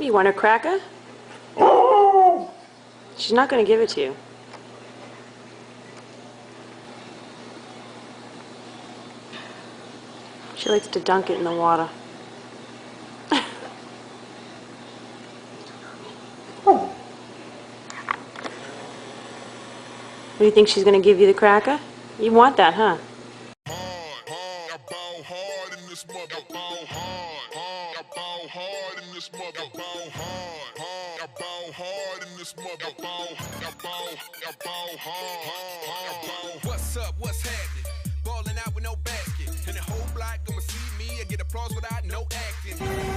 You want a cracker? She's not going to give it to you. She likes to dunk it in the water. What do you think she's going to give you the cracker? You want that, huh? What's up? What's happening? Balling out with no basket. And the whole block gonna see me and get applause without no acting.